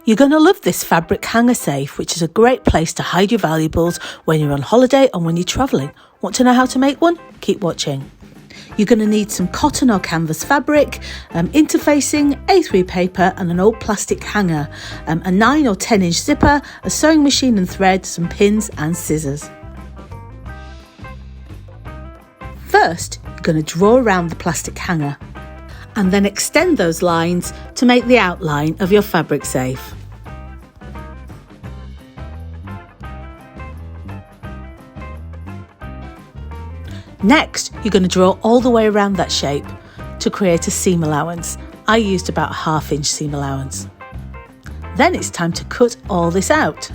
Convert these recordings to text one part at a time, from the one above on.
You're going to love this fabric hanger safe, which is a great place to hide your valuables when you're on holiday and when you're travelling. Want to know how to make one? Keep watching. You're going to need some cotton or canvas fabric, interfacing, A3 paper and an old plastic hanger, a 9 or 10 inch zipper, a sewing machine and thread, some pins and scissors. First, you're going to draw around the plastic hanger and then extend those lines to make the outline of your fabric safe. Next, you're going to draw all the way around that shape to create a seam allowance. I used about a 1/2 inch seam allowance. Then it's time to cut all this out.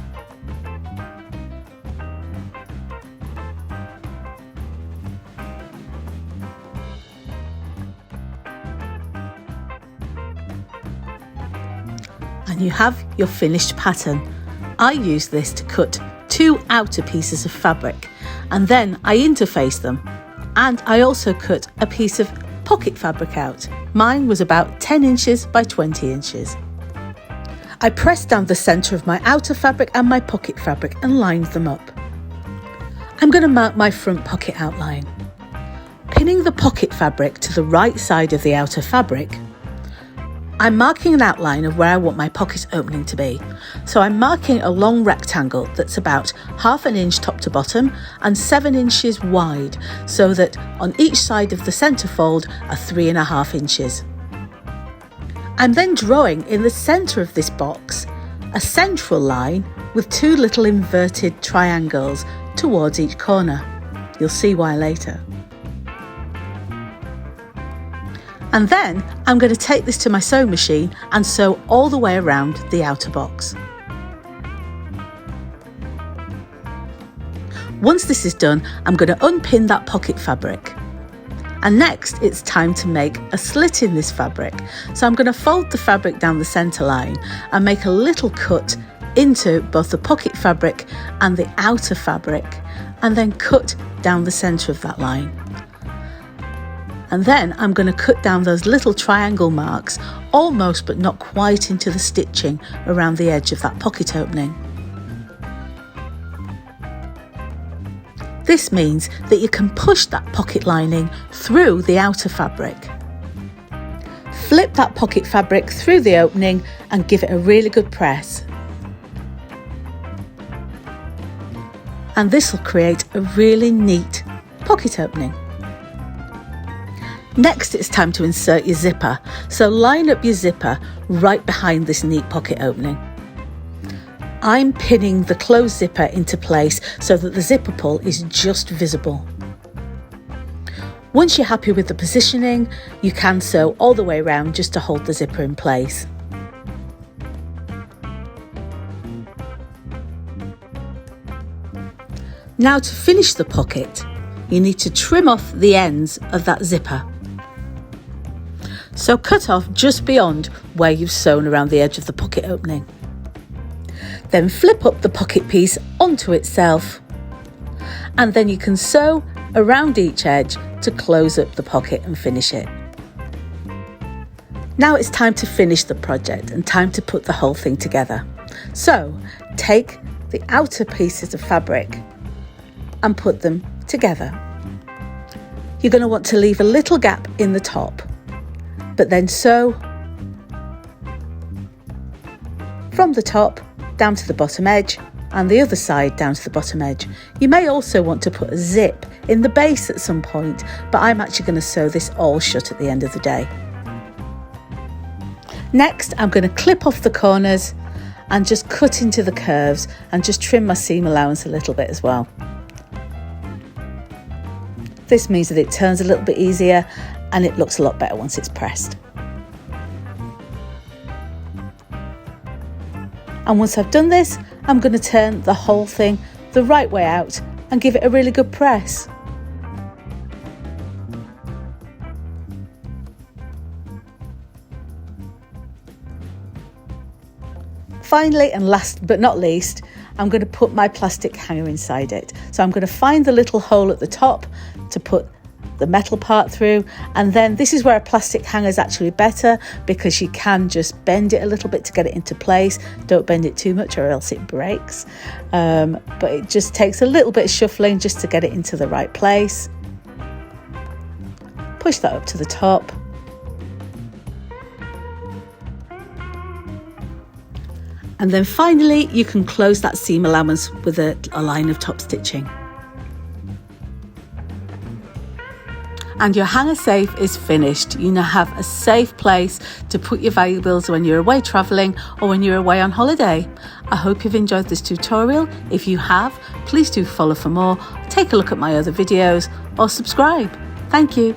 And you have your finished pattern. I use this to cut 2 outer pieces of fabric, and then I interface them, and I also cut a piece of pocket fabric out. Mine was about 10 inches by 20 inches. I pressed down the centre of my outer fabric and my pocket fabric and lined them up. I'm going to mark my front pocket outline. Pinning the pocket fabric to the right side of the outer fabric, I'm marking an outline of where I want my pocket opening to be. So I'm marking a long rectangle that's about 1/2 inch top to bottom and 7 inches wide, so that on each side of the centre fold are 3.5 inches. I'm then drawing in the centre of this box a central line with 2 little inverted triangles towards each corner. You'll see why later. And then I'm going to take this to my sewing machine and sew all the way around the outer box. Once this is done, I'm going to unpin that pocket fabric. And next it's time to make a slit in this fabric. So I'm going to fold the fabric down the centre line and make a little cut into both the pocket fabric and the outer fabric, and then cut down the centre of that line. And then I'm going to cut down those little triangle marks, almost but not quite into the stitching around the edge of that pocket opening. This means that you can push that pocket lining through the outer fabric. Flip that pocket fabric through the opening and give it a really good press. And this will create a really neat pocket opening. Next, it's time to insert your zipper, so line up your zipper right behind this neat pocket opening. I'm pinning the closed zipper into place so that the zipper pull is just visible. Once you're happy with the positioning, you can sew all the way around just to hold the zipper in place. Now, to finish the pocket, you need to trim off the ends of that zipper. So cut off just beyond where you've sewn around the edge of the pocket opening. Then flip up the pocket piece onto itself, and then you can sew around each edge to close up the pocket and finish it. Now it's time to finish the project and time to put the whole thing together. So take the outer pieces of fabric and put them together. You're going to want to leave a little gap in the top, but then sew from the top down to the bottom edge and the other side down to the bottom edge. You may also want to put a zip in the base at some point, but I'm actually going to sew this all shut at the end of the day. Next, I'm going to clip off the corners and just cut into the curves and just trim my seam allowance a little bit as well. This means that it turns a little bit easier and it looks a lot better once it's pressed. And once I've done this, I'm going to turn the whole thing the right way out and give it a really good press. Finally, and last but not least, I'm going to put my plastic hanger inside it. So I'm going to find the little hole at the top to put the metal part through, and then this is where a plastic hanger is actually better because you can just bend it a little bit to get it into place. Don't bend it too much or else it breaks, but it just takes a little bit of shuffling just to get it into the right place. Push that up to the top. And then finally, you can close that seam allowance with a line of top stitching. And your hanger safe is finished. You now have a safe place to put your valuables when you're away travelling or when you're away on holiday. I hope you've enjoyed this tutorial. If you have, please do follow for more, take a look at my other videos or subscribe. Thank you.